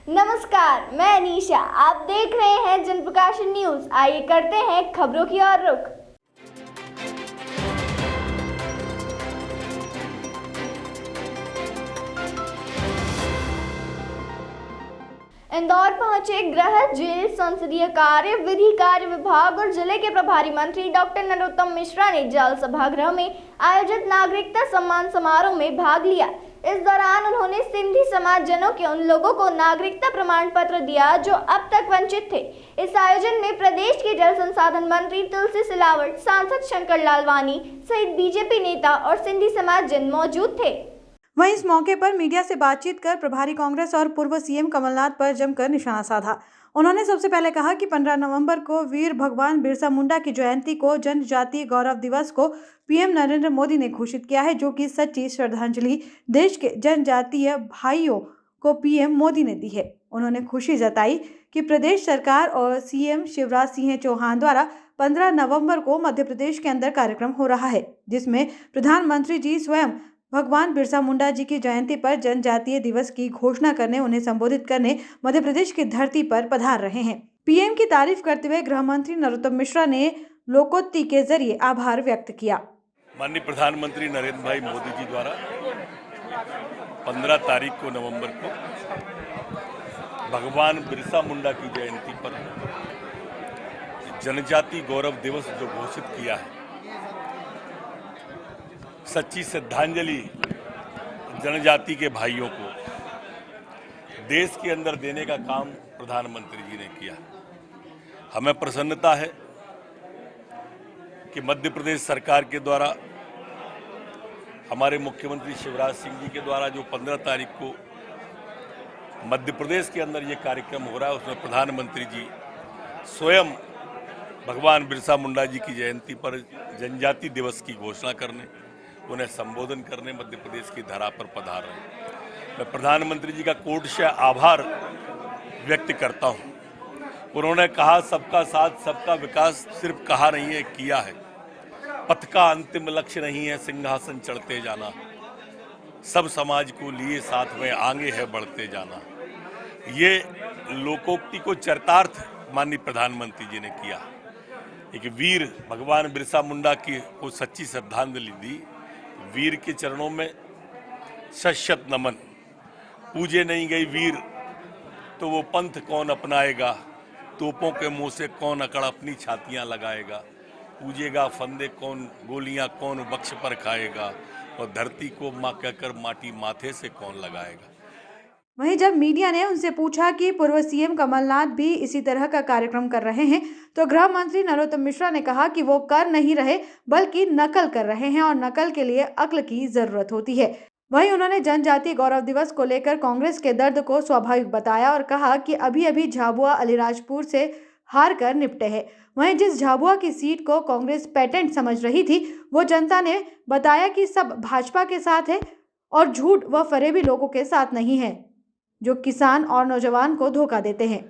नमस्कार, मैं अनीशा। आप देख रहे हैं जनप्रकाशन न्यूज। आइए करते हैं खबरों की ओर रुख। इंदौर पहुंचे गृह, जेल, संसदीय कार्य, विधि कार्य विभाग और जिले के प्रभारी मंत्री डॉक्टर नरोत्तम मिश्रा ने जल सभागृह में आयोजित नागरिकता सम्मान समारोह में भाग लिया। इस दौरान उन्होंने सिंधी समाज जनों के उन लोगों को नागरिकता प्रमाण पत्र दिया जो अब तक वंचित थे। इस आयोजन में प्रदेश के जल संसाधन मंत्री तुलसी सिलावट, सांसद शंकर लालवानी सहित बीजेपी नेता और सिंधी समाज जन मौजूद थे। वहीं इस मौके पर मीडिया से बातचीत कर प्रभारी कांग्रेस और पूर्व सीएम कमलनाथ पर जमकर निशाना साधा। उन्होंने सबसे पहले कहा कि 15 नवंबर को वीर भगवान बिरसा मुंडा की जयंती को जनजातीय गौरव दिवस को पीएम नरेंद्र मोदी ने घोषित किया है, जो कि सच्ची श्रद्धांजलि देश के जनजातीय भाइयों को पीएम मोदी ने दी है। उन्होंने खुशी जताई कि प्रदेश सरकार और सीएम शिवराज सिंह चौहान द्वारा 15 नवंबर को मध्य प्रदेश के अंदर कार्यक्रम हो रहा है, जिसमें प्रधानमंत्री जी स्वयं भगवान बिरसा मुंडा जी की जयंती पर जनजातीय दिवस की घोषणा करने, उन्हें संबोधित करने मध्य प्रदेश की धरती पर पधार रहे हैं। पीएम की तारीफ करते हुए गृह मंत्री नरोत्तम मिश्रा ने लोकोक्ति के जरिए आभार व्यक्त किया। माननीय प्रधानमंत्री नरेंद्र भाई मोदी जी द्वारा 15 तारीख को नवंबर को भगवान बिरसा मुंडा की जयंती पर जनजाति गौरव दिवस जो घोषित किया है, सच्ची श्रद्धांजलि जनजाति के भाइयों को देश के अंदर देने का काम प्रधानमंत्री जी ने किया। हमें प्रसन्नता है कि मध्य प्रदेश सरकार के द्वारा हमारे मुख्यमंत्री शिवराज सिंह जी के द्वारा जो 15 तारीख को मध्य प्रदेश के अंदर ये कार्यक्रम हो रहा है, उसमें प्रधानमंत्री जी स्वयं भगवान बिरसा मुंडा जी की जयंती पर जनजाति दिवस की घोषणा करने, उन्हें संबोधन करने मध्य प्रदेश की धरा पर पधार रहे हैं। मैं प्रधानमंत्री जी का कोटशः आभार व्यक्त करता हूं। उन्होंने कहा सबका साथ सबका विकास सिर्फ कहा नहीं है, किया है। पथ का अंतिम लक्ष्य नहीं है सिंहासन चढ़ते जाना, सब समाज को लिए साथ में आगे है बढ़ते जाना। ये लोकोक्ति को चरितार्थ माननीय प्रधानमंत्री जी ने किया। एक वीर भगवान बिरसा मुंडा की को सच्ची श्रद्धांजलि दी। वीर के चरणों में शत नमन। पूजे नहीं गई वीर तो वो पंथ कौन अपनाएगा, तोपों के मुंह से कौन अकड़ अपनी छातियां लगाएगा। पूजेगा फंदे कौन, गोलियां कौन वक्ष पर खाएगा, और धरती को मां कहकर माटी माथे से कौन लगाएगा। वहीं जब मीडिया ने उनसे पूछा कि पूर्व सीएम कमलनाथ भी इसी तरह का कार्यक्रम कर रहे हैं, तो गृह मंत्री नरोत्तम मिश्रा ने कहा कि वो कर नहीं रहे बल्कि नकल कर रहे हैं और नकल के लिए अक्ल की जरूरत होती है। वहीं उन्होंने जनजातीय गौरव दिवस को लेकर कांग्रेस के दर्द को स्वाभाविक बताया और कहा कि अभी अभी झाबुआ अलीराजपुर से हार कर निपटे हैं। वहीं जिस झाबुआ की सीट को कांग्रेस पेटेंट समझ रही थी, वो जनता ने बताया कि सब भाजपा के साथ है और झूठ व फरेबी लोगों के साथ नहीं है, जो किसान और नौजवान को धोखा देते हैं।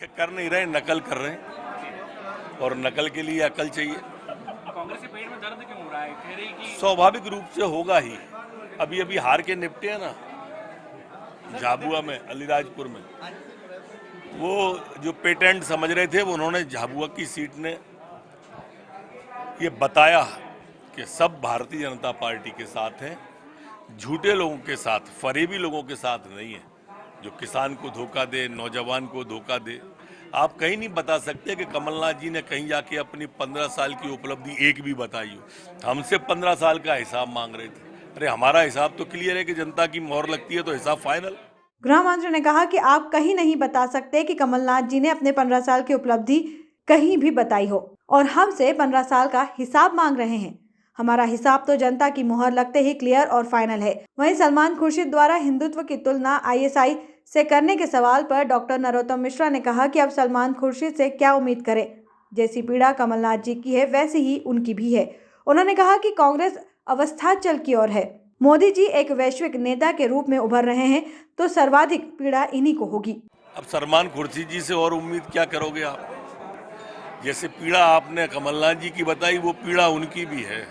कर नहीं रहे, नकल कर रहे हैं, और नकल के लिए अकल चाहिए। कांग्रेस के पेट में दर्द क्यों हो रहा है? कह रही कि स्वाभाविक रूप से होगा ही। अभी अभी हार के निपटे हैं ना झाबुआ में, अलीराजपुर में। वो जो पेटेंट समझ रहे थे, वो उन्होंने झाबुआ की सीट ने ये बताया कि सब भारतीय जनता पार्टी के साथ हैं, झूठे लोगों के साथ, फरेबी लोगों के साथ नहीं है, जो किसान को धोखा दे, नौजवान को धोखा दे। आप कहीं नहीं बता सकते कि कमलनाथ जी ने कहीं जाके अपनी 15 साल की उपलब्धि एक भी बताई हो। हमसे 15 साल का हिसाब मांग रहे थे। अरे हमारा हिसाब तो क्लियर है कि जनता की मोहर लगती है तो हिसाब फाइनल। गृह मंत्री ने कहा कि आप कहीं नहीं बता सकते कि कमलनाथ जी ने अपने 15 साल की उपलब्धि कहीं भी बताई हो और हमसे 15 साल का हिसाब मांग रहे हैं। हमारा हिसाब तो जनता की मुहर लगते ही क्लियर और फाइनल है। वहीं सलमान खुर्शीद द्वारा हिंदुत्व की तुलना आईएसआई से करने के सवाल पर डॉक्टर नरोत्तम मिश्रा ने कहा कि अब सलमान खुर्शीद से क्या उम्मीद करें। जैसी पीड़ा कमलनाथ जी की है, वैसी ही उनकी भी है। उन्होंने कहा कि कांग्रेस अवस्थाचल की ओर है। मोदी जी एक वैश्विक नेता के रूप में उभर रहे हैं, तो सर्वाधिक पीड़ा इन्हीं को होगी। अब सलमान खुर्शीद जी से और उम्मीद क्या करोगे आप? जैसे पीड़ा आपने कमलनाथ जी की बताई, वो पीड़ा उनकी भी है।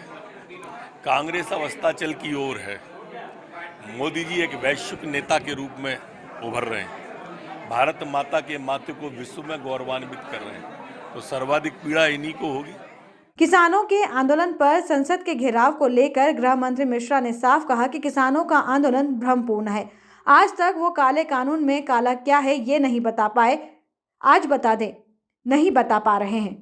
कांग्रेस अवस्थाचल की ओर है। मोदी जी एक वैश्विक नेता के रूप में उभर रहे हैं। भारत माता के माथे को विश्व में गौरवान्वित कर रहे हैं, तो सर्वाधिक पीड़ा इन्हीं को होगी। किसानों के आंदोलन पर संसद के घेराव को लेकर गृह मंत्री मिश्रा ने साफ कहा कि किसानों का आंदोलन भ्रमपूर्ण है। आज तक वो काले कानून में काला क्या है ये नहीं बता पाए, आज बता दें, नहीं बता पा रहे हैं।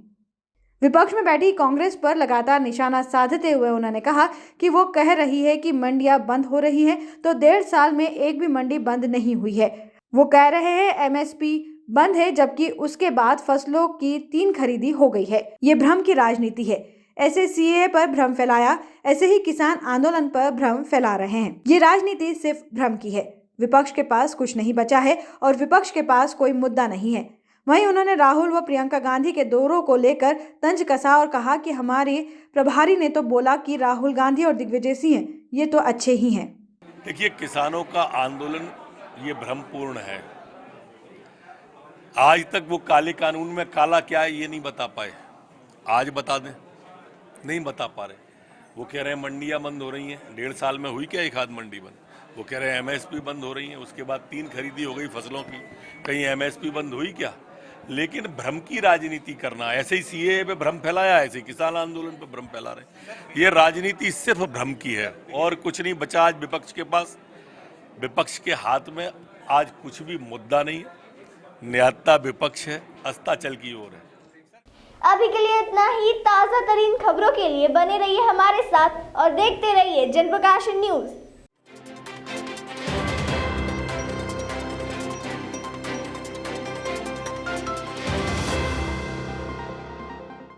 विपक्ष में बैठी कांग्रेस पर लगातार निशाना साधते हुए उन्होंने कहा कि वो कह रही है कि मंडियां बंद हो रही हैं, तो 1.5 साल में एक भी मंडी बंद नहीं हुई है। वो कह रहे हैं एमएसपी बंद है, जबकि उसके बाद फसलों की 3 खरीदी हो गई है। ये भ्रम की राजनीति है। ऐसे सीएए पर भ्रम फैलाया, ऐसे ही किसान आंदोलन पर भ्रम फैला रहे हैं। ये राजनीति सिर्फ भ्रम की है। विपक्ष के पास कुछ नहीं बचा है और विपक्ष के पास कोई मुद्दा नहीं है। वहीं उन्होंने राहुल व प्रियंका गांधी के दौरों को लेकर तंज कसा और कहा कि हमारे प्रभारी ने तो बोला कि राहुल गांधी और दिग्विजय सिंह ये तो अच्छे ही हैं। देखिए, किसानों का आंदोलन ये भ्रमपूर्ण है। आज तक वो काले कानून में काला क्या है ये नहीं बता पाए, आज बता दें, नहीं बता पा रहे। वो कह रहे हैं मंडियां बंद हो रही हैं, 1.5 साल में हुई क्या एक आध मंडी बंद? वो कह रहे हैं एमएसपी बंद हो रही है, उसके बाद 3 खरीदी हो गई फसलों की, कहीं एमएसपी बंद हुई क्या? लेकिन भ्रम की राजनीति करना, ऐसे ही सीएए पे भ्रम फैलाया, ऐसे ही किसान आंदोलन पे भ्रम फैला रहे। ये राजनीति सिर्फ भ्रम की है और कुछ नहीं बचा आज विपक्ष के पास। विपक्ष के हाथ में आज कुछ भी मुद्दा नहीं है, निहत्था विपक्ष है, अस्ताचल की ओर है। अभी के लिए इतना ही। ताज़ा तरीन खबरों के लिए बने रहिए हमारे साथ और देखते रहिए जनप्रकाश न्यूज।